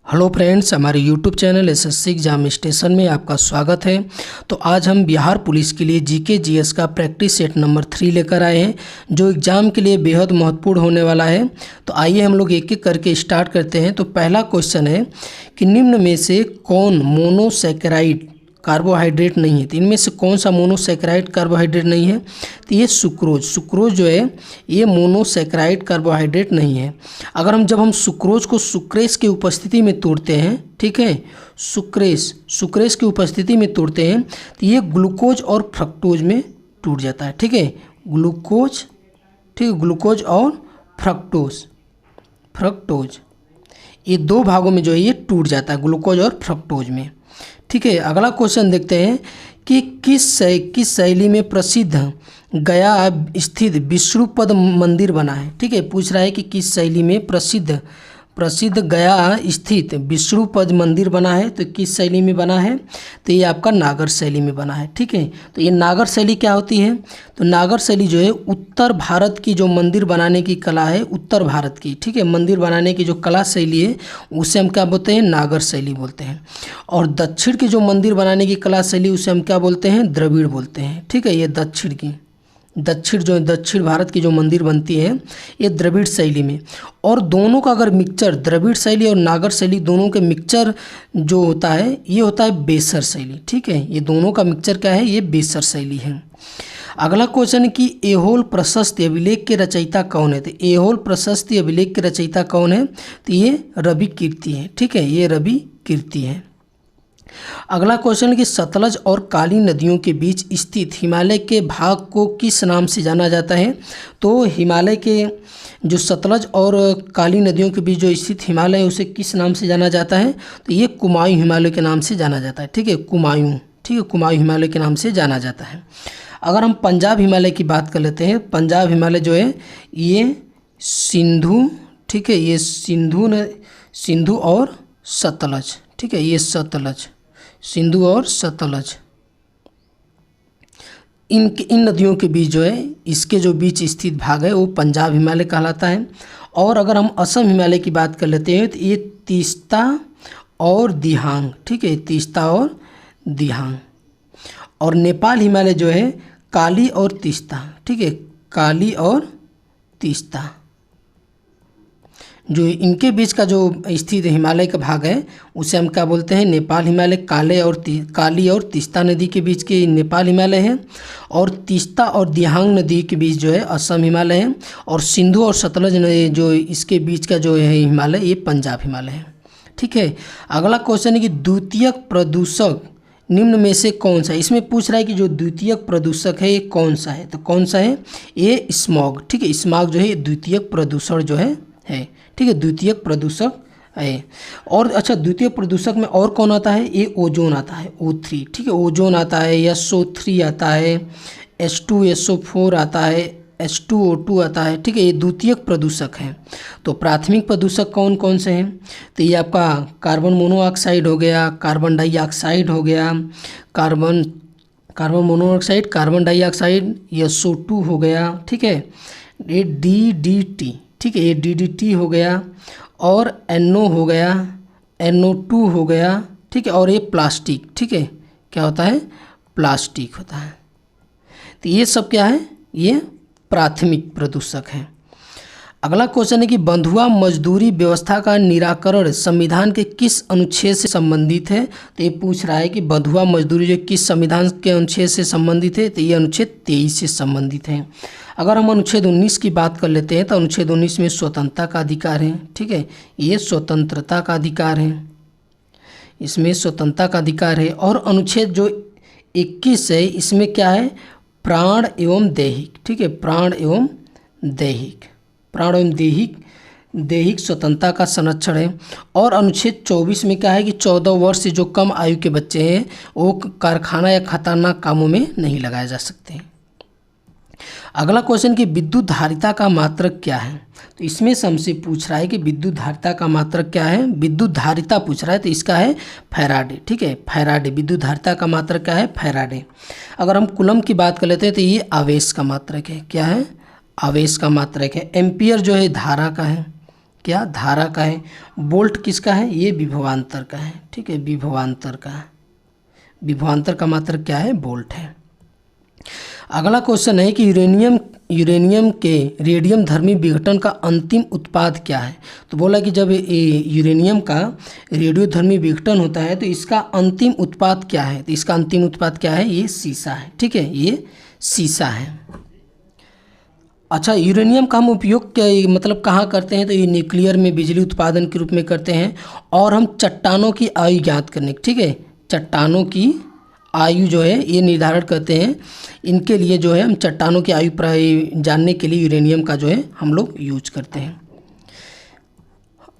Hello friends, हमारे YouTube channel SSC exam station में आपका स्वागत है। तो आज हम बिहार पुलिस के लिए जीके जीएस का प्रैक्टिस सेट नंबर 3 लेकर आए हैं, जो एग्ज़ाम के लिए बेहद महत्वपूर्ण होने वाला है। तो आइए हम लोग एक एक करके स्टार्ट करते हैं। तो पहला क्वेश्चन है कि निम्न में से कौन मोनोसैकेराइड कार्बोहाइड्रेट नहीं है। तो इनमें से कौन सा मोनोसैकेराइड कार्बोहाइड्रेट नहीं है? तो ये सुक्रोज जो है ये मोनोसैकेराइड कार्बोहाइड्रेट नहीं है। अगर जब हम सुक्रोज को सुक्रेस की उपस्थिति में तोड़ते हैं, ठीक है, सुक्रेस की उपस्थिति में तोड़ते हैं तो ये ग्लूकोज और फ्रक्टोज में टूट जाता है। ठीक है, ग्लूकोज और फ्रक्टोज ये दो भागों में जो है ये टूट जाता है, ग्लूकोज और फ्रक्टोज में। ठीक है, अगला क्वेश्चन देखते हैं कि किस शैली में प्रसिद्ध गया स्थित विष्णुपद मंदिर बना है। ठीक है, पूछ रहा है कि किस शैली में प्रसिद्ध गया स्थित विष्णुपद मंदिर बना है। तो किस शैली में बना है? तो ये आपका नागर शैली में बना है। ठीक है, तो ये नागर शैली क्या होती है? तो नागर शैली जो है उत्तर भारत की जो मंदिर बनाने की कला है, उत्तर भारत की, ठीक है, मंदिर बनाने की जो कला शैली है उसे हम क्या बोलते हैं? नागर शैली बोलते हैं। और दक्षिण की जो मंदिर बनाने की कला शैली उसे हम क्या बोलते हैं? द्रविड़ बोलते हैं। ठीक है, ये दक्षिण भारत की जो मंदिर बनती है ये द्रविड़ शैली में। और दोनों का अगर मिक्सचर, द्रविड़ शैली और नागर शैली दोनों के मिक्सचर जो होता है ये होता है बेसर शैली। ठीक है, ये दोनों का मिक्सचर क्या है? ये बेसर शैली है। अगला क्वेश्चन है कि ऐहोल प्रशस्ति अभिलेख के रचयिता कौन है? तो ऐहोल प्रशस्ति अभिलेख के रचयिता कौन है? तो ये रवि कीर्ति है। ठीक है, ये रवि कीर्ति है। अगला क्वेश्चन है कि सतलज और काली नदियों के बीच स्थित हिमालय के भाग को किस नाम से जाना जाता है? तो हिमालय के जो सतलज और काली नदियों के बीच जो स्थित हिमालय है उसे किस नाम से जाना जाता है? तो ये कुमायूं हिमालय के नाम से जाना जाता है। ठीक है, कुमायूं हिमालय के नाम से जाना जाता है। अगर हम पंजाब हिमालय की बात कर लेते हैं, पंजाब हिमालय जो है ये सिंधु, ठीक है, ये सिंधु और सतलज, ठीक है, ये सिंधु और सतलज इन नदियों के बीच जो है, इसके जो बीच स्थित भाग है वो पंजाब हिमालय कहलाता है। और अगर हम असम हिमालय की बात कर लेते हैं तो ये तीस्ता और दिहांग, ठीक है, तीस्ता और दिहांग। और नेपाल हिमालय जो है काली और तीस्ता, ठीक है, काली और तीस्ता, जो इनके बीच का जो स्थित हिमालय का भाग है उसे हम क्या बोलते हैं? नेपाल हिमालय। काली और तीस्ता नदी के बीच के नेपाल हिमालय है, और तीस्ता और दिहांग नदी के बीच जो है असम हिमालय है, और सिंधु और सतलज जो इसके बीच का जो है हिमालय ये पंजाब हिमालय है। ठीक है, अगला क्वेश्चन है कि द्वितीयक प्रदूषक निम्न में से कौन सा है? इसमें पूछ रहा है कि जो द्वितीयक प्रदूषक है ये कौन सा है? तो कौन सा है? ये स्मॉग। ठीक है, स्मॉग जो है ये द्वितीयक प्रदूषण जो है। ठीक है, द्वितीयक प्रदूषक है। और अच्छा, द्वितीयक प्रदूषक में और कौन आता है? ये ओजोन आता है, O3। ठीक है, ओजोन आता है, SO3 आता है, H2SO4 आता है, H2O2 आता है। ठीक है, ये द्वितीयक प्रदूषक हैं। तो प्राथमिक प्रदूषक कौन कौन से हैं? तो ये आपका कार्बन मोनोऑक्साइड हो गया, कार्बन डाइऑक्साइड हो गया, carbon monoxide, carbon dioxide, SO2 हो गया। ठीक है, ये DDT, ठीक है, ये DDT हो गया, और NO हो गया, NO2 हो गया। ठीक है, और ये प्लास्टिक, ठीक है, क्या होता है? प्लास्टिक होता है। तो ये सब क्या है? ये प्राथमिक प्रदूषक हैं। अगला क्वेश्चन है कि बंधुआ मजदूरी व्यवस्था का निराकरण संविधान के किस अनुच्छेद से संबंधित है? तो ये पूछ रहा है कि बंधुआ मजदूरी जो किस संविधान के अनुच्छेद से संबंधित है? तो ये अनुच्छेद 23 से संबंधित है। अगर हम अनुच्छेद 19 की बात कर लेते हैं तो अनुच्छेद 19 में स्वतंत्रता का अधिकार है। ठीक है, ये स्वतंत्रता का अधिकार है, इसमें स्वतंत्रता का अधिकार है। और अनुच्छेद जो 21 है इसमें क्या है? प्राण एवं दैहिक, ठीक है, प्राण एवं दैहिक स्वतंत्रता का संरक्षण है। और अनुच्छेद 24 में क्या है कि 14 वर्ष से जो कम आयु के बच्चे हैं वो कारखाना या खतरनाक कामों में नहीं लगाए जा सकते। अगला क्वेश्चन कि विद्युत धारिता का मात्रक क्या है? तो इसमें से हमसे पूछ रहा है कि विद्युत धारिता का मात्रक क्या है? विद्युत धारिता पूछ रहा है तो इसका है फैराडे। ठीक है, फैराडे, विद्युत धारिता का मात्रक क्या है? फैराडे। अगर हम कूलम की बात कर लेते हैं तो ये आवेश का मात्रक है। क्या है? आवेश का मात्रक है। एम्पियर जो है धारा का है। क्या, धारा का है। वोल्ट किसका है, ये विभवांतर का है। ठीक है, विभवांतर का, विभवांतर का मात्रक क्या है, वोल्ट है। अगला क्वेश्चन है कि यूरेनियम के रेडियम धर्मी विघटन का अंतिम उत्पाद क्या है। तो बोला कि जब यूरेनियम का रेडियोधर्मी विघटन होता है तो इसका अंतिम उत्पाद क्या है। तो इसका अंतिम उत्पाद क्या है, ये सीसा है। ठीक है, ये सीसा है। अच्छा, यूरेनियम का हम उपयोग क्या मतलब कहाँ करते हैं, तो ये न्यूक्लियर में बिजली उत्पादन के रूप में करते हैं, और हम चट्टानों की आयु ज्ञात करने, ठीक है, चट्टानों की आयु जो है ये निर्धारण करते हैं। इनके लिए जो है हम चट्टानों की आयु जानने के लिए यूरेनियम का जो है हम लोग यूज करते हैं।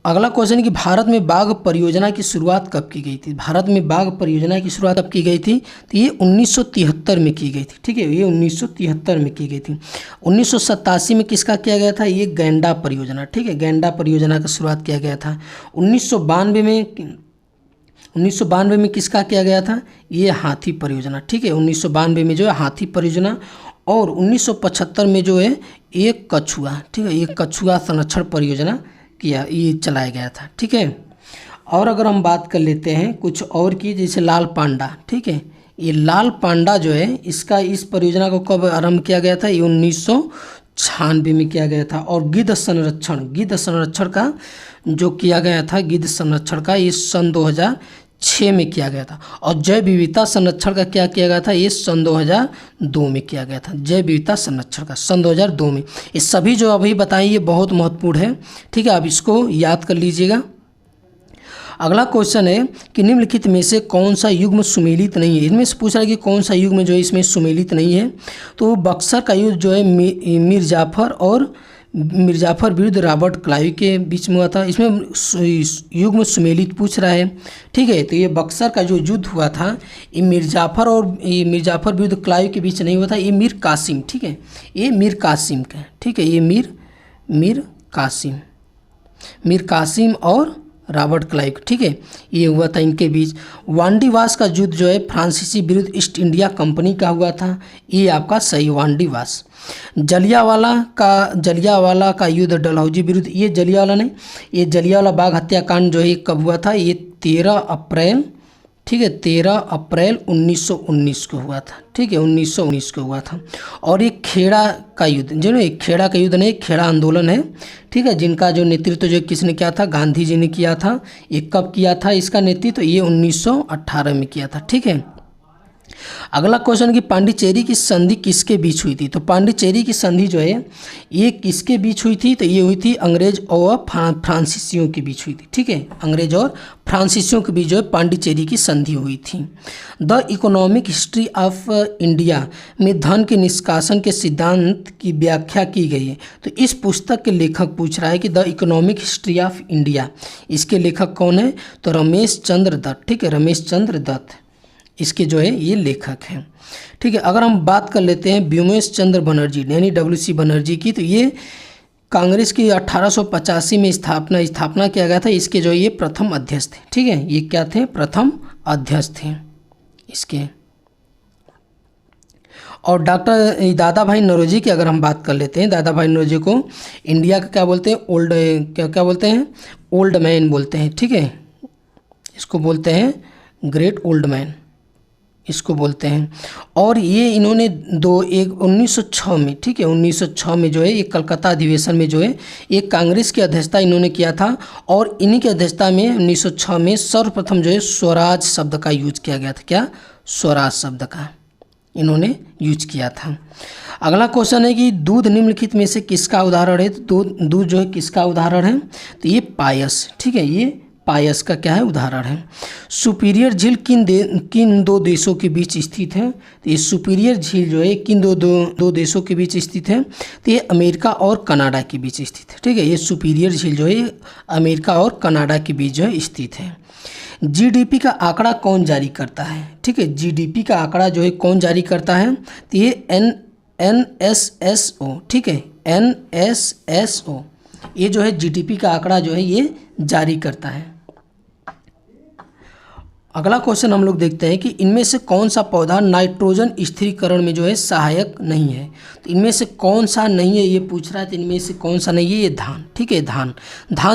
अगला क्वेश्चन है कि भारत में बाघ परियोजना की शुरुआत कब की गई थी। भारत में बाघ परियोजना की शुरुआत कब की गई थी, तो ये 1973 में की गई थी। ठीक है, ये 1973 में की गई थी। 1987 में किसका किया गया था, ये गैंडा परियोजना। ठीक है, गैंडा परियोजना का शुरुआत किया गया था। 1992 में किसका किया गया था, ये हाथी परियोजना। ठीक है, 1992 में जो है हाथी परियोजना, और 1975 में जो है एक कछुआ, ठीक है, ये कछुआ संरक्षण परियोजना किया, ये चलाया गया था। ठीक है, और अगर हम बात कर लेते हैं कुछ और की, जैसे लाल पांडा। ठीक है, ये लाल पांडा जो है इस परियोजना को कब आरंभ किया गया था, ये 1996 में किया गया था। और गिद्ध संरक्षण का जो किया गया था, गिद्ध संरक्षण का, ये सन 2006 में किया गया था। और जैव विविधता संरक्षण का क्या किया गया था, ये सन 2002 में किया गया था। जैव विविधता संरक्षण का सन 2002 में। ये सभी जो अभी बताएं ये बहुत महत्वपूर्ण है। ठीक है, आप इसको याद कर लीजिएगा। अगला क्वेश्चन है कि निम्नलिखित में से कौन सा युग्म सुमेलित नहीं है। इनमें से पूछ रहा है कि कौन सा युग्म जो है इसमें सुमेलित नहीं है। तो बक्सर का युद्ध जो है मीर जाफर विरुद्ध रॉबर्ट क्लाइव के बीच में हुआ था। इसमें युग्म सुमेलित पूछ रहा है। ठीक है, तो ये बक्सर का जो युद्ध हुआ था ये मीर जाफर विरुद्ध क्लाइव के बीच नहीं हुआ था, ये मीर कासिम। ठीक है, ये मीर कासिम का। ठीक है, ये मीर कासिम और रॉबर्ट क्लाइव। ठीक है, ये हुआ था इनके बीच। वांडीवास का युद्ध जो है फ्रांसीसी विरुद्ध ईस्ट इंडिया कंपनी का हुआ था, ये आपका सही, वांडीवास। जलियांवाला का युद्ध डलहौजी विरुद्ध, ये जलियांवाला बाग हत्याकांड जो है कब हुआ था, ये 13 अप्रैल, ठीक है, 13 अप्रैल 1919 को हुआ था। ठीक है, 1919 को हुआ था। और ये खेड़ा का युद्ध जो है, खेड़ा का युद्ध नहीं, खेड़ा आंदोलन है। ठीक है, जिनका जो नेतृत्व जो किसने किया था, गांधी जी ने किया था। ये कब किया था इसका नेतृत्व, ये 1918 में किया था। ठीक है, अगला क्वेश्चन कि पांडिचेरी की संधि किसके बीच हुई थी। तो पांडिचेरी की संधि जो है ये किसके बीच हुई थी, तो ये हुई थी अंग्रेज और फ्रांसीसियों के बीच हुई थी। ठीक है, अंग्रेज और फ्रांसीसियों के बीच जो है पांडिचेरी की संधि हुई थी। The economic history of India में धन के निष्कासन के सिद्धांत की व्याख्या की गई है। तो इस पुस्तक के लेखक पूछ रहा है कि the economic history of India, इसके लेखक कौन है, तो रमेश चंद्र दत्त। ठीक है, रमेश चंद्र दत्त इसके जो है ये लेखक हैं। ठीक है, अगर हम बात कर लेते हैं व्योमेश चंद्र बनर्जी यानी WC बनर्जी की, तो ये कांग्रेस की 1885 में स्थापना किया गया था। इसके जो ये प्रथम अध्यक्ष थे। ठीक है, ये क्या थे, प्रथम अध्यक्ष थे इसके। और डॉक्टर दादा भाई नौरोजी की अगर हम बात कर लेते हैं, दादा भाई नौरोजी को इंडिया का क्या बोलते हैं, क्या बोलते हैं, ओल्ड मैन बोलते हैं। ठीक है, इसको बोलते हैं ग्रेट ओल्ड मैन, इसको बोलते हैं। और ये इन्होंने 1906 में, ठीक है, 1906 में जो है ये कलकत्ता अधिवेशन में जो है ये कांग्रेस की अध्यक्षता इन्होंने किया था। और इन्हीं की अध्यक्षता में 1906 में सर्वप्रथम जो है स्वराज शब्द का यूज किया गया था। क्या, स्वराज शब्द का इन्होंने यूज किया था। अगला क्वेश्चन है कि दूध निम्नलिखित में से किसका उदाहरण है। तो दूध जो है किसका उदाहरण है, तो ये पायस। ठीक है, ये पायस का क्या है, उदाहरण है। सुपीरियर झील किन दो देशों के बीच स्थित है। तो ये सुपीरियर झील जो है किन दो देशों के बीच स्थित है, तो ये अमेरिका और कनाडा के बीच स्थित है। ठीक है, ये सुपीरियर झील जो है अमेरिका और कनाडा के बीच जो है स्थित है। GDP का आंकड़ा कौन जारी करता है। ठीक है, GDP का आंकड़ा जो है कौन जारी करता है, तो ये NSSO। ठीक है, NSSO ये जो है GDP का आंकड़ा जो है ये जारी करता है। अगला क्वेश्चन हम लोग देखते हैं कि इनमें से कौन सा पौधा नाइट्रोजन स्थिरीकरण में जो है सहायक नहीं है। तो इनमें से कौन सा नहीं है ये पूछ रहा है, तो इनमें से कौन सा नहीं है, ये धान। ठीक है, धान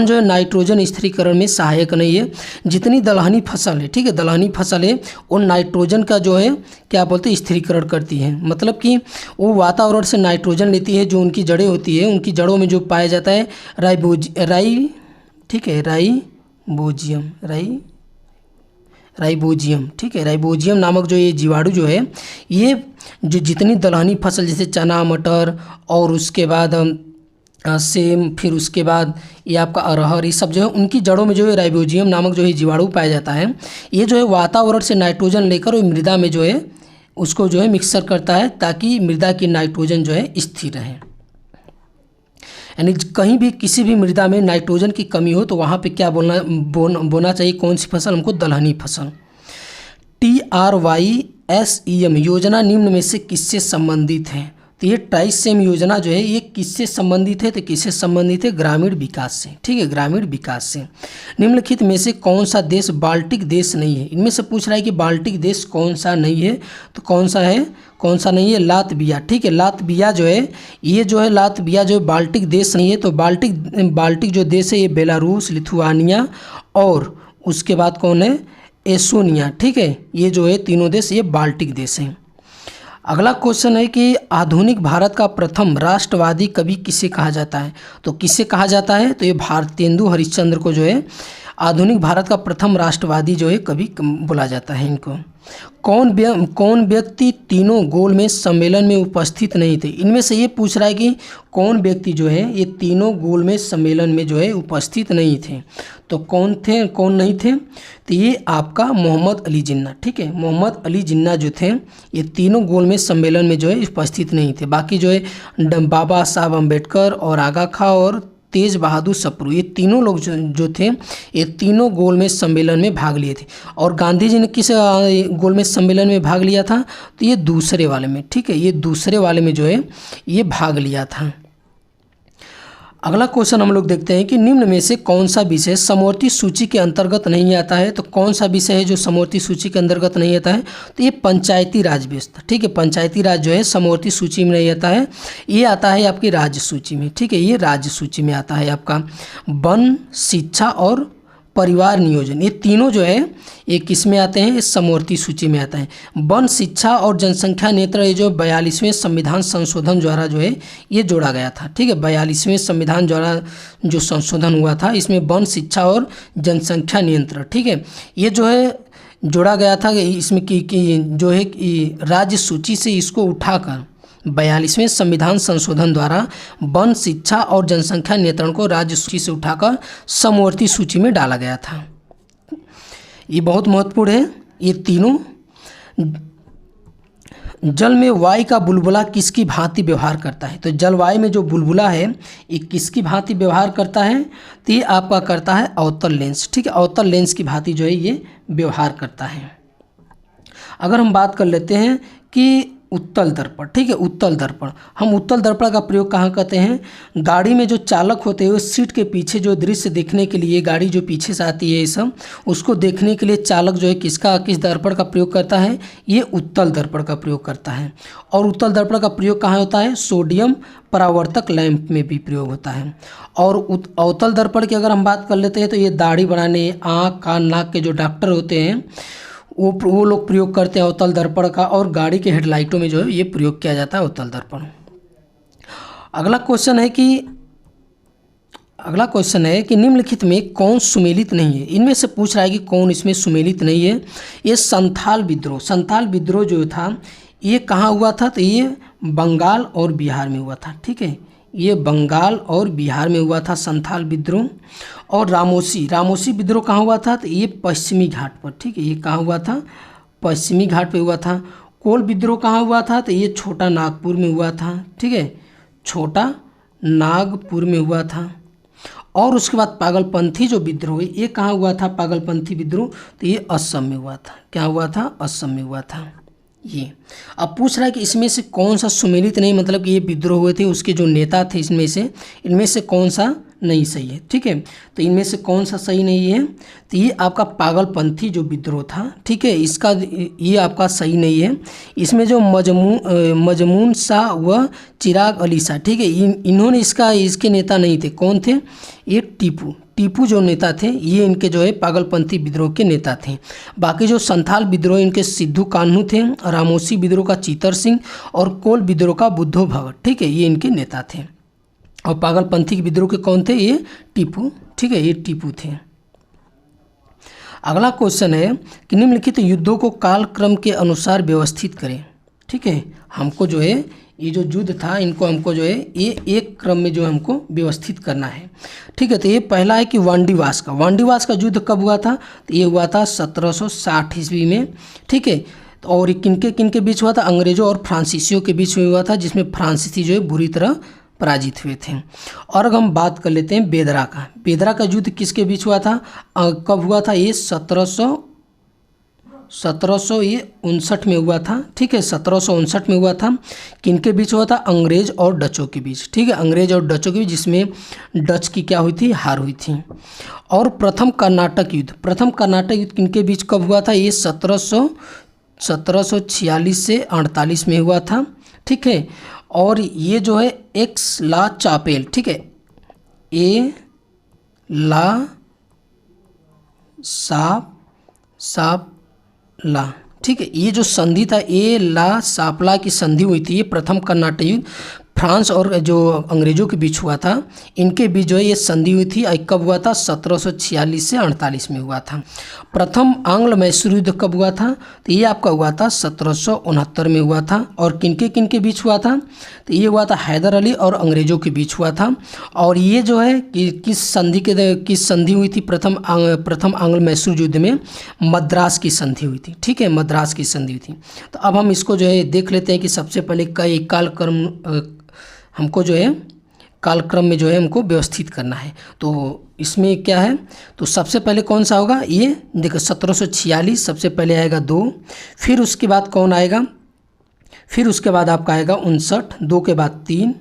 जो है नाइट्रोजन स्थिरीकरण में सहायक नहीं है। जितनी दलहनी फसल है, ठीक है, दलहनी फसल है वो नाइट्रोजन का जो है क्या बोलते हैं स्थिरीकरण करती है। मतलब कि वो वातावरण से नाइट्रोजन लेती है, जो उनकी जड़ें होती है, उनकी जड़ों में जो पाया जाता है राइबोजियम, ठीक है, राइबोजियम नामक जो ये जीवाणु जो है, ये जो जितनी दलहनी फसल जैसे चना, मटर और उसके बाद सेम, फिर उसके बाद ये आपका अरहर, ये सब जो है उनकी जड़ों में जो है राइबोजियम नामक जो है जीवाणु पाया जाता है। ये जो है वातावरण से नाइट्रोजन लेकर वो मृदा में जो है उसको जो है मिक्सर करता है, ताकि मृदा की नाइट्रोजन जो है स्थिर रहे। यानी कहीं भी किसी भी मृदा में नाइट्रोजन की कमी हो तो वहाँ पे क्या बोना चाहिए, कौन सी फसल, हमको दलहनी फसल। TRYSEM योजना निम्न में से किससे संबंधित है। तो ये ट्राइसेम योजना जो है ये किससे संबंधित है, तो किससे संबंधित है, ग्रामीण विकास से। ठीक है, ग्रामीण विकास से। निम्नलिखित में से कौन सा देश बाल्टिक देश नहीं है। इनमें से पूछ रहा है कि बाल्टिक देश कौन सा नहीं है, तो कौन सा है, कौन सा नहीं है, लातविया। ठीक है, लातविया जो है, ये जो है लातविया जो है बाल्टिक देश नहीं है। तो बाल्टिक जो देश है ये बेलारूस, लिथुआनिया और उसके बाद कौन है, एस्टोनिया। ठीक है, ये जो है तीनों देश ये बाल्टिक देश हैं। अगला क्वेश्चन है कि आधुनिक भारत का प्रथम राष्ट्रवादी कवि किसे कहा जाता है। तो किसे कहा जाता है, तो ये भारतेंदु हरिश्चंद्र को जो है आधुनिक भारत का प्रथम राष्ट्रवादी जो है कवि बोला जाता है इनको। कौन व्यक्ति तीनों गोलमेज सम्मेलन में उपस्थित नहीं थे। इनमें से ये पूछ रहा है कि कौन व्यक्ति जो है ये तीनों गोलमेज सम्मेलन में जो है उपस्थित नहीं थे। तो कौन थे, कौन नहीं थे, तो ये आपका मोहम्मद अली जिन्ना। ठीक है, मोहम्मद अली जिन्ना जो थे ये तीनों गोलमेज सम्मेलन में जो है उपस्थित नहीं थे। बाकी जो है बाबा साहब अम्बेडकर और आगा खां और तेज बहादुर सप्रू, ये तीनों लोग जो थे ये तीनों गोलमेज सम्मेलन में भाग लिए थे। और गांधी जी ने किस गोलमेज सम्मेलन में भाग लिया था, तो ये दूसरे वाले में। ठीक है, ये दूसरे वाले में जो है ये भाग लिया था। अगला क्वेश्चन हम लोग देखते हैं कि निम्न में से कौन सा विषय समवर्ती सूची के अंतर्गत नहीं आता है। तो कौन सा विषय है जो समवर्ती सूची के अंतर्गत नहीं आता है, तो ये पंचायती राज व्यवस्था। ठीक है, पंचायती राज जो है समवर्ती सूची में नहीं आता है, ये आता है आपकी राज्य सूची में। ठीक है, ये राज्य सूची में आता है आपका। वन, शिक्षा और परिवार नियोजन, ये तीनों जो है ये किस में आते हैं, इस समवर्ती सूची में आता है। वन, शिक्षा और जनसंख्या नियंत्रण ये जो 42वें संविधान संशोधन द्वारा जो है ये जोड़ा गया था। ठीक है, 42वें संविधान द्वारा जो संशोधन हुआ था इसमें वन, शिक्षा और जनसंख्या नियंत्रण, ठीक है, ये जो है जोड़ा गया था। इसमें कि जो है कि राज्य सूची से इसको उठाकर 42वें संविधान संशोधन द्वारा वन, शिक्षा और जनसंख्या नियंत्रण को राज्य सूची से उठाकर समवर्ती सूची में डाला गया था। ये बहुत महत्वपूर्ण है। ये तीनों जल में वायु का बुलबुला किसकी भांति व्यवहार करता है। तो जलवायु में जो बुलबुला है ये किसकी भांति व्यवहार करता है, तो ये आपका करता है अवतल लेंस। ठीक है, अवतल लेंस की भांति जो है ये व्यवहार करता है। अगर हम बात कर लेते हैं कि उत्तल दर्पण, ठीक है, उत्तल दर्पण, हम उत्तल दर्पण का प्रयोग कहाँ करते हैं, गाड़ी में जो चालक होते हैं उस सीट के पीछे जो दृश्य देखने के लिए, गाड़ी जो पीछे से आती है ये सब, उसको देखने के लिए चालक जो है किस दर्पण का प्रयोग करता है, ये उत्तल दर्पण का प्रयोग करता है। और उत्तल दर्पण का प्रयोग कहाँ होता है, सोडियम परावर्तक लैंप में भी प्रयोग होता है। और अवतल दर्पण की अगर हम बात कर लेते हैं तो ये दाढ़ी बढ़ाने, आँख, कान, नाक के जो डॉक्टर होते हैं वो लोग प्रयोग करते हैं अवतल दर्पण का। और गाड़ी के हेडलाइटों में जो है ये प्रयोग किया जाता है अवतल दर्पण। अगला क्वेश्चन है कि निम्नलिखित में कौन सुमेलित नहीं है। इनमें से पूछ रहा है कि कौन इसमें सुमेलित नहीं है। ये संथाल विद्रोह जो था ये कहाँ हुआ था, तो ये बंगाल और बिहार में हुआ था। ठीक है, ये बंगाल और बिहार में हुआ था संथाल विद्रोह। और रामोसी विद्रोह कहाँ हुआ था, तो ये पश्चिमी घाट पर। ठीक है, ये कहाँ हुआ था, पश्चिमी घाट पे हुआ था। कोल विद्रोह कहाँ हुआ था, तो ये छोटा नागपुर में हुआ था। ठीक है, छोटा नागपुर में हुआ था। और उसके बाद पागलपंथी जो विद्रोह ये कहाँ हुआ था, पागलपंथी विद्रोह, तो ये असम में हुआ था। क्या हुआ था, असम में हुआ था। ये। अब पूछ रहा है कि इसमें से कौन सा सुमेलित नहीं, मतलब कि ये विद्रोह हुए थे उसके जो नेता थे इनमें से कौन सा नहीं सही है। ठीक है, तो इनमें से कौन सा सही नहीं है, तो ये आपका पागलपंथी जो विद्रोह था, ठीक है, इसका ये आपका सही नहीं है। इसमें जो मजमून शाह व चिराग अली शाह, ठीक है, इन्होंने इसके नेता नहीं थे। कौन थे, ये टीपू जो नेता थे, ये इनके जो है पागलपंथी विद्रोह के नेता थे। बाकी जो संथाल विद्रोह इनके सिद्धू कान्हू थे, रामोसी विद्रोह का चीतर सिंह और कोल विद्रोह का बुद्धो भगत, ठीक है, ये इनके नेता थे। और पागलपंथी विद्रोह के कौन थे, ये टीपू, ठीक है, ये टीपू थे। अगला क्वेश्चन है कि निम्नलिखित युद्धों को कालक्रम के अनुसार व्यवस्थित करें। ठीक है, हमको जो है ये जो युद्ध था इनको हमको जो है ये एक क्रम में जो हमको व्यवस्थित करना है। ठीक है, तो ये पहला है कि वांडीवास का युद्ध कब हुआ था, तो ये हुआ था 1760 ईस्वी में। ठीक है, तो और किनके बीच हुआ था, अंग्रेजों और फ्रांसीसियों के बीच में हुआ था, जिसमें फ्रांसीसी जो है बुरी तरह पराजित हुए थे। और अब हम बात कर लेते हैं बेदरा का युद्ध किसके बीच हुआ था, कब हुआ था, ये 1759 में हुआ था। ठीक है, 1759 में हुआ था। किनके बीच हुआ था, अंग्रेज और डचों के बीच। ठीक है, अंग्रेज और डचों के बीच, जिसमें डच की क्या हुई थी, हार हुई थी। और प्रथम कर्नाटक युद्ध किनके बीच कब हुआ था, ये 1746 से 48 में हुआ था। ठीक है, और ये जो है एक्स ला चापेल, ठीक है, ए ला साप ला, ठीक है, ये जो संधि था ए ला सापला की संधि हुई थी, ये प्रथम कर्नाटक युद्ध फ्रांस और जो अंग्रेजों के बीच हुआ था, इनके बीच जो है ये संधि हुई थी। कब हुआ था, 1746 से 48 में हुआ था। प्रथम आंग्ल मैसूर युद्ध कब हुआ था, तो ये आपका हुआ था 1769 में हुआ था। और किनके बीच हुआ था, तो ये हुआ था हैदर अली और अंग्रेजों के बीच हुआ था। और ये जो है कि किस संधि हुई थी, प्रथम आंग्ल मैसूर युद्ध में मद्रास की संधि हुई थी। ठीक है, मद्रास की संधि हुई थी। तो अब हम इसको जो है देख लेते हैं कि सबसे पहले कई कालक्रम हमको जो है कालक्रम में जो है हमको व्यवस्थित करना है। तो इसमें क्या है, तो सबसे पहले कौन सा होगा, ये देखो 1746 सबसे पहले आएगा 2, फिर उसके बाद कौन आएगा, फिर उसके बाद आपका आएगा 59, 2 के बाद 3,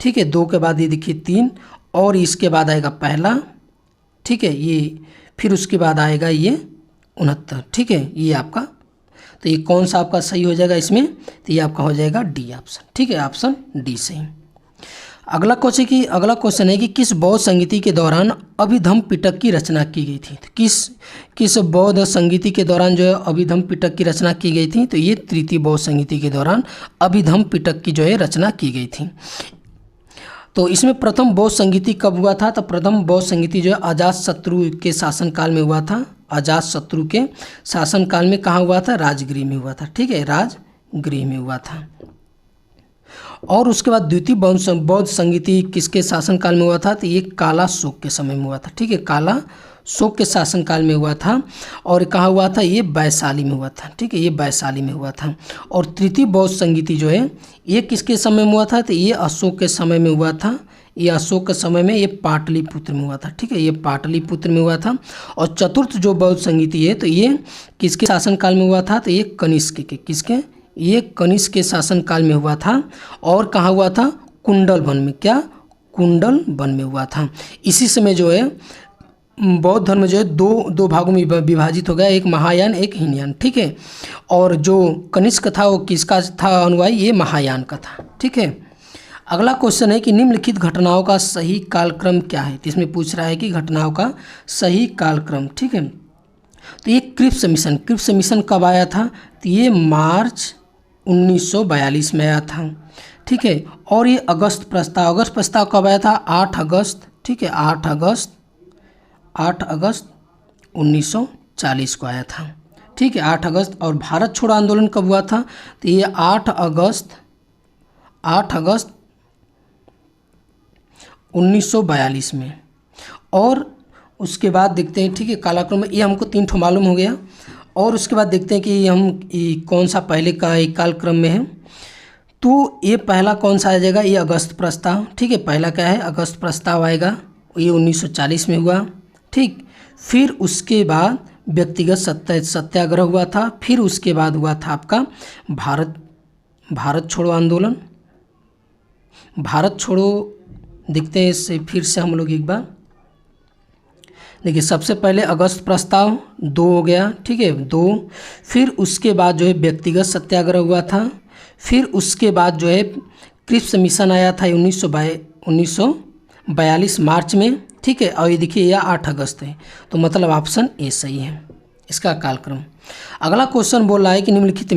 ठीक है, 2 के बाद ये देखिए 3, और इसके बाद आएगा पहला, ठीक है, ये फिर उसके बाद आएगा ये 69, ठीक है, ये आपका, तो ये कौन सा आपका सही हो जाएगा इसमें, तो ये आपका हो जाएगा डी ऑप्शन। ठीक है, ऑप्शन डी सही। अगला क्वेश्चन है कि किस बौद्ध संगीति के दौरान अभिधम पिटक की रचना की गई थी। तो किस बौद्ध संगीति के दौरान जो है अभिधम पिटक की रचना की गई थी, तो ये तृतीय बौद्ध संगीति के दौरान अभिधम पिटक की जो है रचना की गई थी। तो इसमें प्रथम बौद्ध संगीति कब हुआ था, तो प्रथम बौद्ध संगीति जो है अजातशत्रु के शासनकाल में हुआ था। अजातशत्रु के शासनकाल में कहाँ हुआ था, राजगृह में हुआ था। ठीक है, राजगृह में हुआ था। और उसके बाद द्वितीय बौद्ध संगीति किसके शासनकाल में हुआ था, तो ये काला शोक के समय में हुआ था। ठीक है, काला शोक के शासनकाल में हुआ था। और कहाँ हुआ था, ये वैशाली में हुआ था। ठीक है, ये वैशाली में हुआ था। और तृतीय बौद्ध संगीति जो है ये किसके समय में हुआ था, तो ये अशोक के समय में हुआ था। ये अशोक के समय में ये पाटलिपुत्र में हुआ था। ठीक है, ये पाटलिपुत्र में हुआ था। और चतुर्थ जो बौद्ध संगीति है तो ये किसके शासनकाल में हुआ था, तो ये कनिष्क के, किसके, ये कनिष्क के शासनकाल में हुआ था। और कहाँ हुआ था, कुंडलवन में, क्या, कुंडलवन में हुआ था। इसी समय जो है बौद्ध धर्म जो है दो भागों में विभाजित हो गया, एक महायान एक हीनयान। ठीक है, और जो कनिष्क था वो किसका था अनुयायी, ये महायान का था। ठीक है, अगला क्वेश्चन है कि निम्नलिखित घटनाओं का सही कालक्रम क्या है। तो इसमें पूछ रहा है कि घटनाओं का सही कालक्रम। ठीक है, तो ये क्रिप्स मिशन कब आया था, तो ये मार्च 1942 में आया था। ठीक है, और ये अगस्त प्रस्ताव कब आया था, 8 अगस्त। ठीक है, 8 अगस्त 1940 को आया था। ठीक है, 8 अगस्त। और भारत छोड़ो आंदोलन कब हुआ था, तो ये 8 अगस्त 1942 में। और उसके बाद देखते हैं, ठीक है, कालक्रम में ये हमको 3 ठो मालूम हो गया। और उसके बाद देखते हैं कि हम कौन सा पहले का एक कालक्रम में है। तो ये पहला कौन सा आ जाएगा, ये अगस्त प्रस्ताव। ठीक है, पहला क्या है, अगस्त प्रस्ताव आएगा, ये 1940 में हुआ। ठीक, फिर उसके बाद व्यक्तिगत सत्याग्रह हुआ था। फिर उसके बाद हुआ था आपका भारत छोड़ो आंदोलन। भारत छोड़ो देखते हैं इससे फिर से हम लोग एक बार। देखिए सबसे पहले अगस्त प्रस्ताव 2 हो गया, ठीक है 2। फिर उसके बाद जो है व्यक्तिगत सत्याग्रह हुआ था। फिर उसके बाद जो है क्रिप्स मिशन आया था 1942 मार्च में, ठीक है। और ये देखिए यह 8 अगस्त है, तो मतलब ऑप्शन ए सही है इसका कालक्रम। अगला क्वेश्चन बोल रहा है कि निम्नलिखित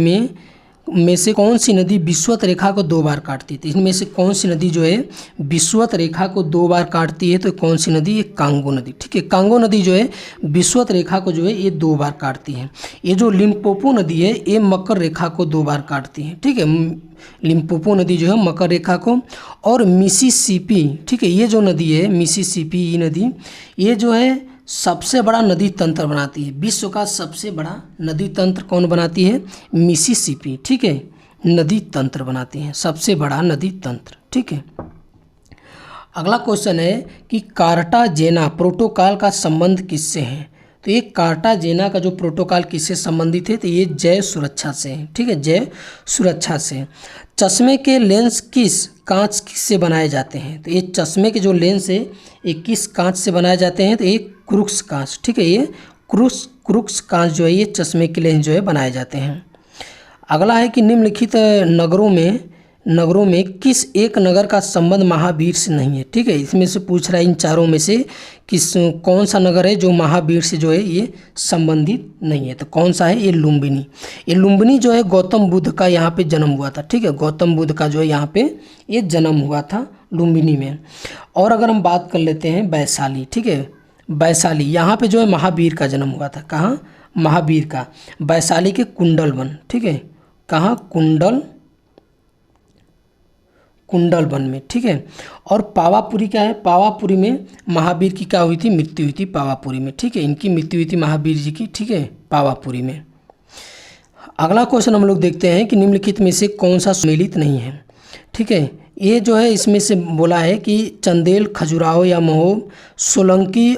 में से कौन सी नदी विषुवत रेखा को 2 बार काटती है। तो इनमें से कौन सी नदी जो है विषुवत रेखा को 2 बार काटती है, तो कौन सी नदी? ये कांगो नदी, ठीक है। कांगो नदी जो है विषुवत रेखा को जो है ये 2 बार काटती है। ये जो लिम्पोपो नदी है ये मकर रेखा को 2 बार काटती है, ठीक है। लिम्पोपो नदी जो है मकर रेखा को। और मिसिसिपी, ठीक है, ये जो नदी है मिसिसिपी नदी, ये जो है सबसे बड़ा नदी तंत्र बनाती है। विश्व का सबसे बड़ा नदी तंत्र कौन बनाती है? मिसिसिपी, ठीक है, नदी तंत्र बनाती है, सबसे बड़ा नदी तंत्र, ठीक है। अगला क्वेश्चन है कि कार्टाजेना प्रोटोकॉल का संबंध किससे है। तो ये कार्टाजेना का जो प्रोटोकॉल किससे संबंधित है? तो ये जय सुरक्षा से है, ठीक है, जय सुरक्षा से। चश्मे के लेंस किस कांच से बनाए जाते हैं? तो ये चश्मे के जो लेंस है ये किस कांच से बनाए जाते हैं? तो ये क्रूक्स कांच, ठीक है, ये क्रूक्स कांच जो है ये चश्मे के लेंस जो है बनाए जाते हैं। अगला है कि निम्नलिखित नगरों में किस एक नगर का संबंध महावीर से नहीं है, ठीक है। इसमें से पूछ रहा है इन चारों में से कौन सा नगर है जो महावीर से जो है ये संबंधित नहीं है। तो कौन सा है? ये लुम्बिनी। ये लुम्बिनी जो है गौतम बुद्ध का यहाँ पे जन्म हुआ था, ठीक है, गौतम बुद्ध का जो है यहाँ पे ये जन्म हुआ था लुम्बिनी में। और अगर हम बात कर लेते हैं वैशाली, ठीक है, वैशाली यहाँ पे जो है महावीर का जन्म हुआ था। कहाँ? महावीर का, वैशाली के कुंडलवन, ठीक है, कहाँ? कुंडलवन में, ठीक है। और पावापुरी क्या है? पावापुरी में महावीर की क्या हुई थी? मृत्यु हुई थी पावापुरी में, ठीक है, इनकी मृत्यु हुई थी महावीर जी की, ठीक है, पावापुरी में। अगला क्वेश्चन हम लोग देखते हैं कि निम्नलिखित में से कौन सा सुमेलित नहीं है, ठीक है। ये जो है इसमें से बोला है कि चंदेल, खजुराहो या महोब, सोलंकी,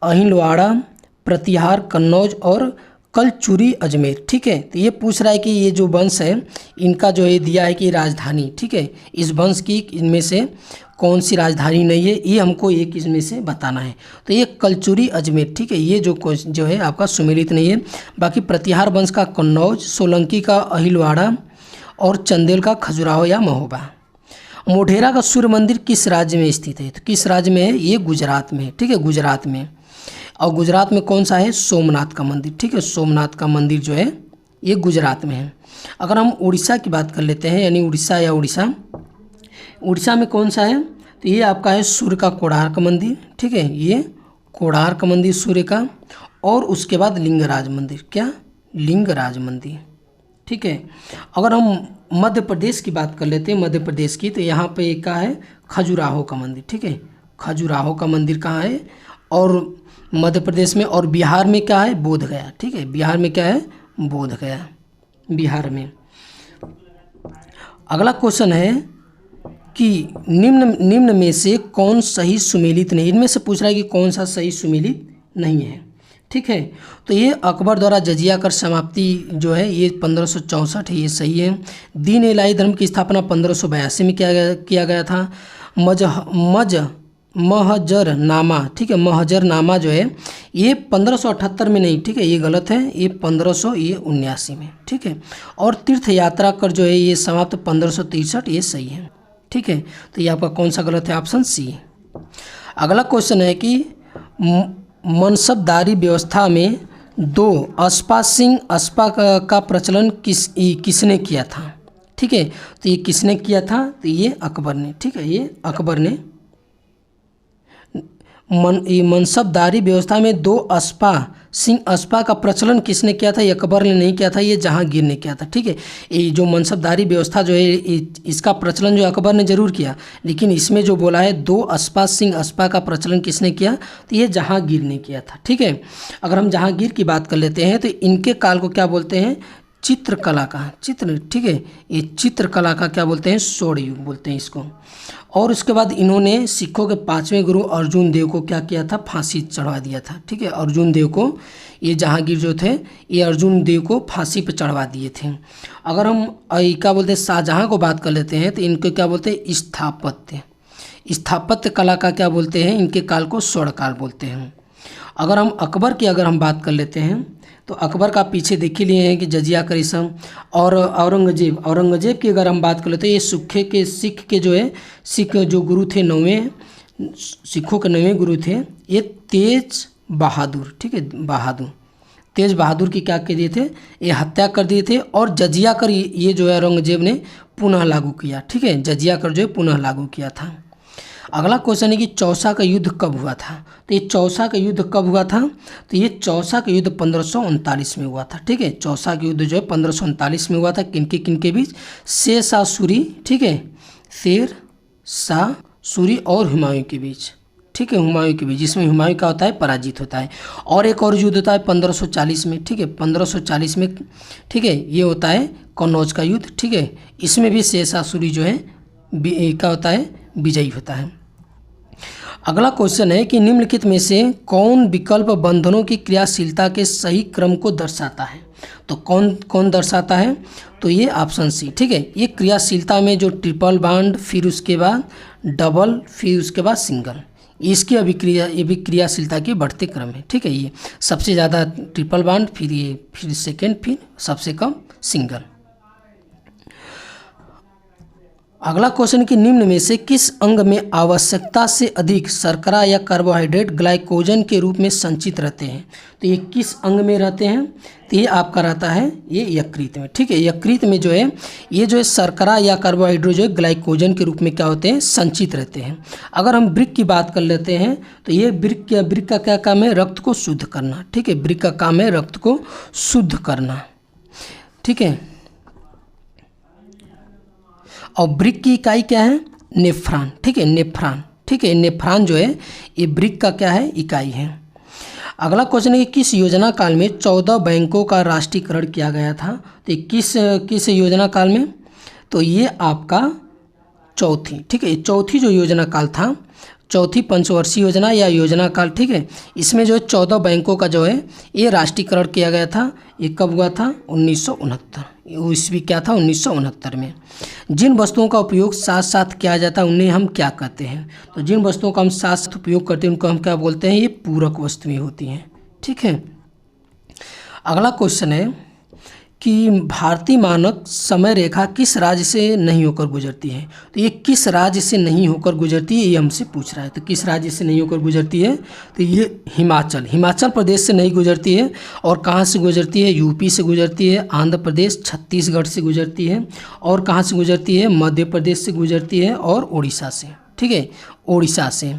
अहिलवाड़ा, प्रतिहार, कन्नौज और कलचुरी, अजमेर, ठीक है। तो ये पूछ रहा है कि ये जो वंश है इनका जो है दिया है कि राजधानी, ठीक है, इस वंश की इनमें से कौन सी राजधानी नहीं है, ये हमको एक इसमें से बताना है। तो ये कलचुरी, अजमेर, ठीक है, ये जो है आपका सुमेलित नहीं है। बाकी प्रतिहार वंश का कन्नौज, सोलंकी का अहिलवाड़ा और चंदेल का खजुराहो या महोबा। मोढेरा का सूर्य मंदिर किस राज्य में स्थित है? तो किस राज्य में है? ये गुजरात में, ठीक है, गुजरात में। और गुजरात में कौन सा है? सोमनाथ का मंदिर, ठीक है, सोमनाथ का मंदिर जो है ये गुजरात में है। अगर हम उड़ीसा की बात कर लेते हैं, यानी उड़ीसा में कौन सा है? तो ये आपका है सूर्य का कोणार्क मंदिर, ठीक है, ये कोणार्क मंदिर सूर्य का। और उसके बाद लिंगराज मंदिर, क्या? लिंगराज मंदिर, ठीक है। अगर हम मध्य प्रदेश की बात कर लेते हैं, मध्य प्रदेश की, तो यहाँ पे क्या है? खजुराहो का मंदिर, ठीक है, खजुराहो का मंदिर कहाँ है? और मध्य प्रदेश में। और बिहार में क्या है? बोधगया, ठीक है, बिहार में क्या है? बोधगया, बिहार में। अगला क्वेश्चन है कि निम्न में से कौन सही सुमेलित नहीं, इनमें से पूछ रहा है कि कौन सा सही सुमेलित नहीं है, ठीक है। तो ये अकबर द्वारा जजिया कर समाप्ति जो है ये 1564 है, ये सही है। दीन इलाही धर्म की स्थापना 1582 में किया गया था। महजरनामा, ठीक है, महजरनामा जो है ये 1578 में नहीं, ठीक है, ये गलत है, ये 1579 में, ठीक है। और तीर्थ यात्रा कर जो है ये समाप्त 1563, ये सही है, ठीक है। तो ये आपका कौन सा गलत है? Option C. अगला क्वेश्चन है कि मनसबदारी व्यवस्था में 2 अस्पा का प्रचलन किसने किया था, ठीक है। तो ये किसने किया था? तो ये अकबर ने, ठीक है, ये अकबर ने। मनसबदारी व्यवस्था में 2 अस्पा का प्रचलन किसने किया था? ये अकबर ने नहीं किया था, ये जहांगीर ने किया था, ठीक है। ये जो मनसबदारी व्यवस्था जो है इसका प्रचलन जो अकबर ने जरूर किया, लेकिन इसमें जो बोला है 2 अस्पा का प्रचलन किसने किया? तो ये जहांगीर ने किया था, ठीक है। अगर हम जहांगीर की बात कर लेते हैं तो इनके काल को क्या बोलते हैं? चित्रकला का, ठीक है, ये चित्रकला का क्या बोलते हैं, स्वर्ण युग बोलते हैं इसको। और उसके बाद इन्होंने सिखों के 5वें गुरु अर्जुन देव को क्या किया था, फांसी चढ़वा दिया था। ठीक है, अर्जुन देव को, ये जहांगीर जो थे ये अर्जुन देव को फांसी पे चढ़वा दिए थे। अगर हम क्या बोलते हैं शाहजहाँ को बात कर लेते हैं तो इनको क्या बोलते हैं, स्थापत्य कला का क्या बोलते हैं, इनके काल को स्वर्ण काल बोलते हैं। अगर हम अकबर की अगर हम बात कर लेते हैं तो अकबर का पीछे देख ही लिए हैं कि जजिया करिश्म। और औरंगजेब की अगर हम बात कर लेते हैं, ये सिख जो गुरु थे, 9वें सिखों के 9वें गुरु थे, ये तेज बहादुर, ठीक है, तेज बहादुर की क्या कर दिए थे, ये हत्या कर दिए थे। और जजिया कर ये जो है औरंगजेब ने पुनः लागू किया। ठीक है, जजिया कर जो है पुनः लागू किया था। अगला क्वेश्चन है कि चौसा का युद्ध कब हुआ था। तो ये चौसा का युद्ध कब हुआ था, तो ये चौसा का युद्ध 1539 में हुआ था। ठीक है, चौसा का युद्ध जो है 1539 में हुआ था। किनके बीच, शेर शाह सूरी, ठीक है, शेर शाह सूरी और हुमायूं के बीच। ठीक है, हुमायूं के बीच, जिसमें हुमायूं का होता है पराजित होता है। और एक और युद्ध होता है 1540 में। ठीक है, 1540 में, ठीक है, ये होता है कन्नौज का युद्ध। ठीक है, इसमें भी शेर शाह सूरी जो है क्या होता है, विजयी होता है। अगला क्वेश्चन है कि निम्नलिखित में से कौन विकल्प बंधनों की क्रियाशीलता के सही क्रम को दर्शाता है। तो कौन दर्शाता है, तो ये ऑप्शन सी। ठीक है, ये क्रियाशीलता में जो ट्रिपल बॉन्ड, फिर उसके बाद डबल, फिर उसके बाद सिंगल, इसकी अभिक्रियाशीलता के बढ़ते क्रम है। ठीक है, ये सबसे ज़्यादा ट्रिपल बॉन्ड, फिर सेकेंड, फिर सबसे कम सिंगल। अगला क्वेश्चन कि निम्न में से किस अंग में आवश्यकता से अधिक शर्करा या कार्बोहाइड्रेट ग्लाइकोजन के रूप में संचित रहते हैं। तो ये किस अंग में रहते हैं, तो ये आपका रहता है ये यकृत में। ठीक है, यकृत में जो है ये जो है शर्करा या कार्बोहाइड्रेट जो है ग्लाइकोजन के रूप में क्या होते हैं, संचित रहते हैं। अगर हम वृक्क की बात कर लेते हैं तो ये वृक्क का क्या काम है, रक्त को शुद्ध करना। ठीक है, वृक्क का काम है रक्त को शुद्ध करना। ठीक है, और वृक्क की इकाई क्या है, नेफ्रॉन। ठीक है, नेफ्रॉन। ठीक है, नेफ्रॉन जो है ये वृक्क का क्या है, इकाई है। अगला क्वेश्चन है कि किस योजना काल में 14 बैंकों का राष्ट्रीयकरण किया गया था। तो किस योजना काल में, तो ये आपका चौथी, ठीक है, चौथी जो योजना काल था, चौथी पंचवर्षीय योजना या योजना काल। ठीक है, इसमें जो है 14 बैंकों का जो है ये राष्ट्रीयकरण किया गया था। ये कब हुआ था, 1969, ईस्वी क्या था, 1969 में। जिन वस्तुओं का उपयोग साथ साथ किया जाता है उन्हें हम क्या कहते हैं। तो जिन वस्तुओं का हम साथ साथ उपयोग करते हैं उनको हम क्या बोलते हैं, ये पूरक वस्तुएं होती हैं। ठीक है, अगला क्वेश्चन है कि भारतीय मानक समय रेखा किस राज्य से नहीं होकर गुजरती है। तो ये किस राज्य से नहीं होकर गुजरती है, ये हमसे पूछ रहा है। तो किस राज्य से नहीं होकर गुजरती है, तो ये हिमाचल प्रदेश से नहीं गुजरती है। और कहाँ से गुजरती है, यूपी से गुजरती है, आंध्र प्रदेश, छत्तीसगढ़ से गुजरती है। और कहाँ से गुजरती है, मध्य प्रदेश से गुजरती है और उड़ीसा से। ठीक है, उड़ीसा से।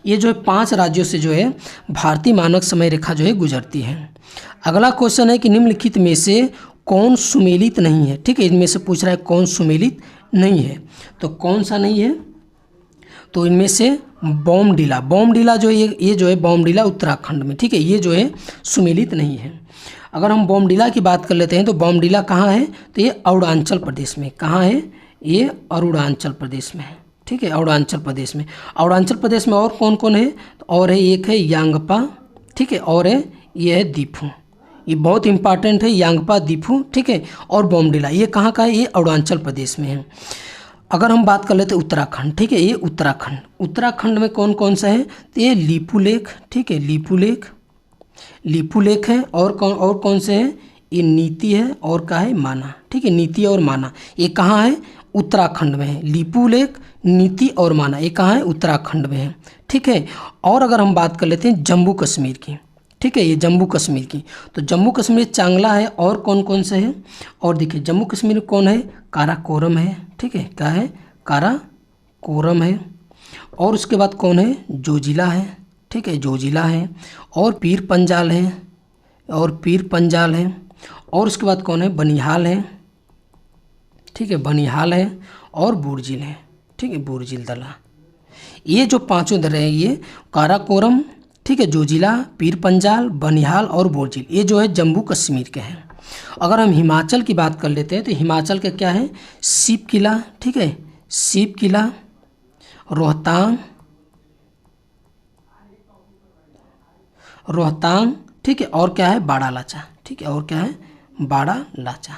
ये जो है 5 राज्यों से जो है भारतीय मानक समय रेखा जो है गुजरती है। अगला क्वेश्चन है कि निम्नलिखित में से कौन सुमेलित नहीं है। ठीक है, इनमें से पूछ रहा है कौन सुमेलित नहीं है। तो कौन सा नहीं है, तो इनमें से बॉमडिला जो है ये जो है बॉमडिला उत्तराखंड में। ठीक है, ये जो है सुमेलित नहीं है। अगर हम बॉमडिला की बात कर लेते हैं तो बॉमडिला कहाँ है, तो ये अरुणाचल प्रदेश में। कहाँ है, ये अरुणाचल प्रदेश में है। ठीक है, अरुणाचल प्रदेश में। अरुणाचल प्रदेश में और कौन कौन है, तो और है एक है यांगपा। ठीक है, और है ये है दीफू, ये बहुत इंपॉर्टेंट है, यांगपा, दीफू। ठीक है, और बॉमडिला, ये कहाँ का है, ये अरुणाचल प्रदेश में है। अगर हम बात कर लेते हैं उत्तराखंड। ठीक है, ये उत्तराखंड में कौन कौन सा है, तो ये लीपू लेक। ठीक है, लीपू लेक है। और कौन से हैं, ये नीति है और क्या है, माना। ठीक है, नीति और माना ये कहाँ है, उत्तराखंड में है। लीपू लेक, नीति और माना ये कहाँ है, उत्तराखंड में है। ठीक है, और अगर हम बात कर लेते हैं जम्मू कश्मीर की। ठीक है, ये जम्मू कश्मीर की, तो जम्मू कश्मीर चांगला है। और कौन कौन से हैं, और देखिए जम्मू कश्मीर में कौन है, काराकोरम है। ठीक है, क्या है, काराकोरम है। और उसके बाद कौन है, जोजिला है। ठीक है, जोजिला है। और पीर पंजाल है। और उसके बाद कौन है, बनिहाल है। ठीक है, बनिहाल है। और बुर्जिल है। ठीक है, बुर्जिल दला। ये जो 5 दल हैं, ये काराकोरम, ठीक है, जोजिला, पीर पंजाल, बनिहाल और बोर्जिल, ये जो है जम्मू कश्मीर के हैं। अगर हम हिमाचल की बात कर लेते हैं तो हिमाचल का क्या है, शिव किला, ठीक है, शिव किला, रोहतांग, ठीक है, और क्या है, बाड़ा लाचा, ठीक है, और क्या है, बाड़ा लाचा,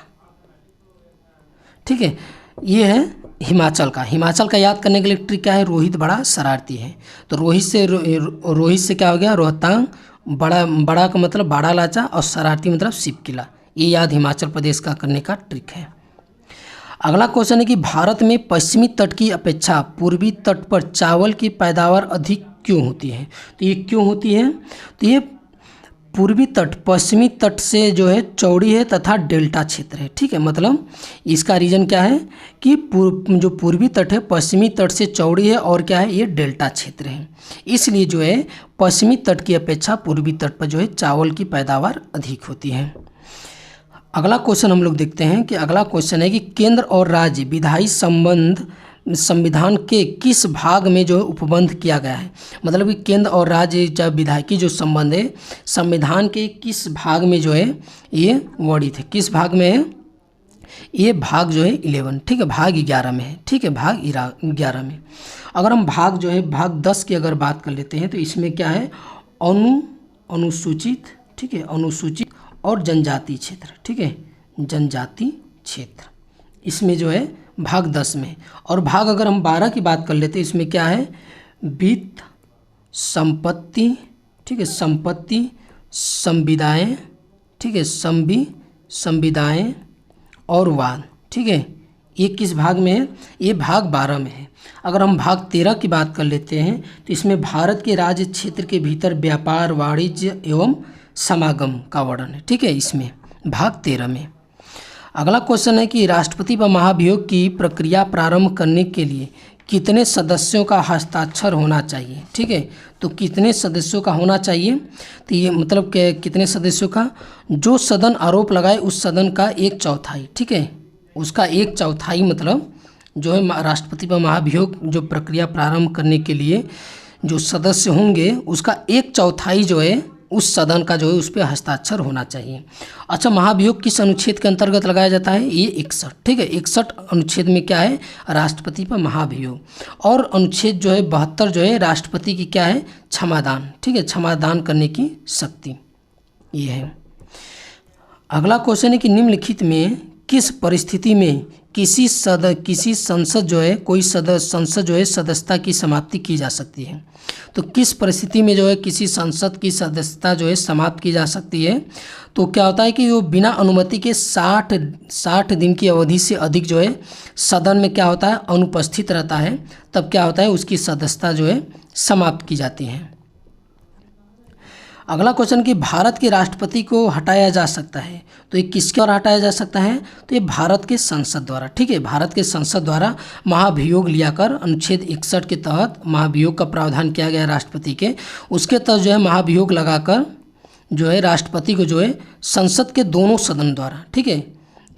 ठीक है। ये है हिमाचल का। हिमाचल का याद करने के लिए ट्रिक क्या है, रोहित बड़ा शरारती है, तो रोहित से क्या हो गया, रोहतांग, बड़ा का मतलब बाड़ा लाचा और शरारती मतलब शिव किला। ये याद हिमाचल प्रदेश का करने का ट्रिक है। अगला क्वेश्चन है कि भारत में पश्चिमी तट की अपेक्षा पूर्वी तट पर चावल की पैदावार अधिक क्यों होती है। तो ये क्यों होती है, तो ये पूर्वी तट पश्चिमी तट से जो है चौड़ी है तथा डेल्टा क्षेत्र है, ठीक है। मतलब इसका रीज़न क्या है कि जो पूर्वी तट है पश्चिमी तट से चौड़ी है और क्या है, ये डेल्टा क्षेत्र है, इसलिए जो है पश्चिमी तट की अपेक्षा पूर्वी तट पर जो है चावल की पैदावार अधिक होती है। अगला क्वेश्चन हम लोग देखते हैं कि अगला क्वेश्चन है कि केंद्र और राज्य विधायी संबंध संविधान के किस भाग में जो है उपबंध किया गया है। मतलब कि केंद्र और राज्य जब विधायकी जो संबंध है संविधान के किस भाग में जो है ये वर्णित है, किस भाग में है, ये भाग जो है 11, ठीक है, भाग 11 में है, ठीक है, भाग 11 में। अगर हम भाग जो है भाग 10 की अगर बात कर लेते हैं तो इसमें क्या है, अनुसूचित, ठीक है, अनुसूचित और जनजाति क्षेत्र, ठीक है, जनजाति क्षेत्र, इसमें जो है भाग 10 में। और भाग अगर हम 12 की बात कर लेते हैं इसमें क्या है, वित्त, संपत्ति, ठीक है, संपत्ति, संविदाएं, ठीक है, संविदाएं और वाद, ठीक है, ये किस भाग में है, ये भाग 12 में है। अगर हम भाग 13 की बात कर लेते हैं तो इसमें भारत के राज्य क्षेत्र के भीतर व्यापार, वाणिज्य एवं समागम का वर्णन है, ठीक है, इसमें भाग 13 में। अगला क्वेश्चन है कि राष्ट्रपति व महाभियोग की प्रक्रिया प्रारंभ करने के लिए कितने सदस्यों का हस्ताक्षर होना चाहिए, ठीक है। तो कितने सदस्यों का होना चाहिए, तो ये मतलब कि कितने सदस्यों का, जो सदन आरोप लगाए उस सदन का 1/4, ठीक है, उसका 1/4 मतलब जो है राष्ट्रपति व महाभियोग जो प्रक्रिया प्रारंभ करने के लिए जो सदस्य होंगे उसका 1/4 जो है उस सदन का जो है उस पर हस्ताक्षर होना चाहिए। अच्छा, महाभियोग किस अनुच्छेद के अंतर्गत लगाया जाता है, ये 61, ठीक है, 61 अनुच्छेद में क्या है, राष्ट्रपति पर महाभियोग। और अनुच्छेद जो है 72 जो है राष्ट्रपति की क्या है, क्षमादान, ठीक है, क्षमादान करने की शक्ति ये है। अगला क्वेश्चन है कि निम्नलिखित में किस परिस्थिति में किसी संसद जो है कोई संसद जो है सदस्यता की समाप्ति की जा सकती है। तो किस परिस्थिति में जो है किसी संसद की सदस्यता जो है समाप्त की जा सकती है, तो क्या होता है कि वो बिना अनुमति के 60 दिन की अवधि से अधिक जो है सदन में क्या होता है, अनुपस्थित रहता है, तब क्या होता है उसकी सदस्यता जो है समाप्त की जाती है। अगला क्वेश्चन कि भारत के राष्ट्रपति को हटाया जा सकता है, तो ये किसके द्वारा हटाया जा सकता है, तो ये भारत के संसद द्वारा, ठीक है, भारत के संसद द्वारा महाभियोग लिया कर अनुच्छेद 61 के तहत महाभियोग का प्रावधान किया गया राष्ट्रपति के, उसके तहत जो है महाभियोग लगाकर जो है राष्ट्रपति को जो है संसद के दोनों सदन द्वारा, ठीक है,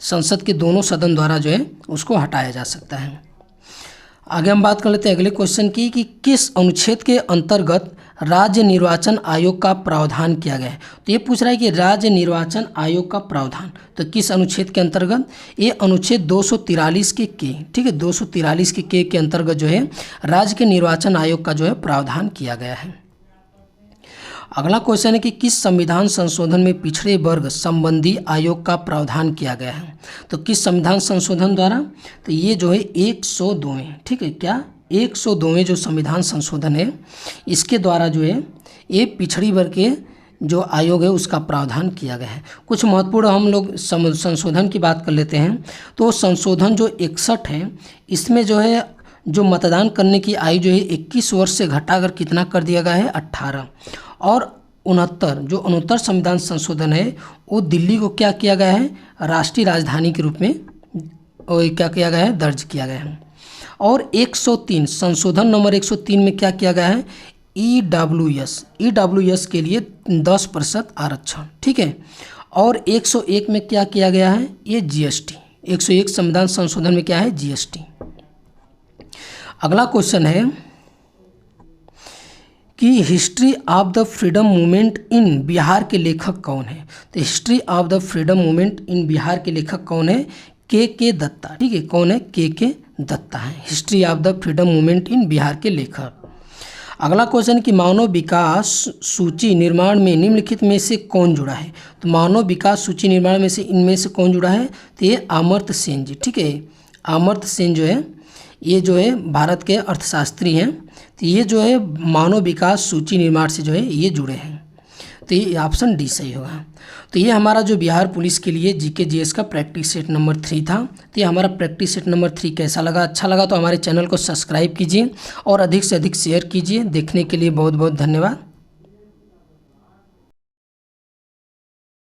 संसद के दोनों सदन द्वारा जो है उसको हटाया जा सकता है। आगे हम बात कर लेते हैं अगले क्वेश्चन की कि किस अनुच्छेद के अंतर्गत राज्य निर्वाचन आयोग का प्रावधान किया गया है। तो ये पूछ रहा है कि राज्य निर्वाचन आयोग का प्रावधान तो किस अनुच्छेद के अंतर्गत, ये अनुच्छेद 243 के ठीक है, 243 के अंतर्गत जो है राज्य के निर्वाचन आयोग का जो है प्रावधान किया गया है। अगला क्वेश्चन है कि किस संविधान संशोधन में पिछड़े वर्ग संबंधी आयोग का प्रावधान किया गया है। तो किस संविधान संशोधन द्वारा, तो ये जो है 102वें, ठीक है, क्या 102वें जो संविधान संशोधन है इसके द्वारा जो है ये पिछड़ी वर्ग के जो आयोग है उसका प्रावधान किया गया है। कुछ महत्वपूर्ण हम लोग संशोधन की बात कर लेते हैं। तो संशोधन जो 61 है इसमें जो है जो मतदान करने की आयु जो है 21 वर्ष से घटाकर कितना कर दिया गया है 18। और 69 संविधान संशोधन है वो दिल्ली को क्या किया गया है, राष्ट्रीय राजधानी के रूप में क्या किया गया है, दर्ज किया गया है। और 103 संशोधन नंबर 103 में क्या किया गया है, ईडब्ल्यूएस के लिए 10% आरक्षण, ठीक है। और 101 में क्या किया गया है, ये जीएसटी, 101 संविधान संशोधन में क्या है, जीएसटी। अगला क्वेश्चन है कि history of the freedom movement in Bihar के लेखक कौन है। तो history of the freedom movement in Bihar के लेखक कौन है, के दत्ता। ठीक है, कौन है, के दत्ता है history of the freedom movement in Bihar के लेखक। अगला क्वेश्चन कि मानव विकास सूची निर्माण में निम्नलिखित में से कौन जुड़ा है। तो मानव विकास सूची निर्माण में से इनमें से कौन जुड़ा है, तो ये अमर्त्य सेन जी। ठीक है, अमर्त्य सेन जो है ये जो है भारत के अर्थशास्त्री हैं। तो ये जो है मानव विकास सूची निर्माण से जो है ये जुड़े हैं। तो ये ऑप्शन डी सही होगा। तो ये हमारा जो बिहार पुलिस के लिए जीके जीएस का प्रैक्टिस सेट नंबर 3 था। तो ये हमारा प्रैक्टिस सेट नंबर 3 कैसा लगा, अच्छा लगा तो हमारे चैनल को सब्सक्राइब कीजिए और अधिक से अधिक शेयर कीजिए। देखने के लिए बहुत बहुत धन्यवाद।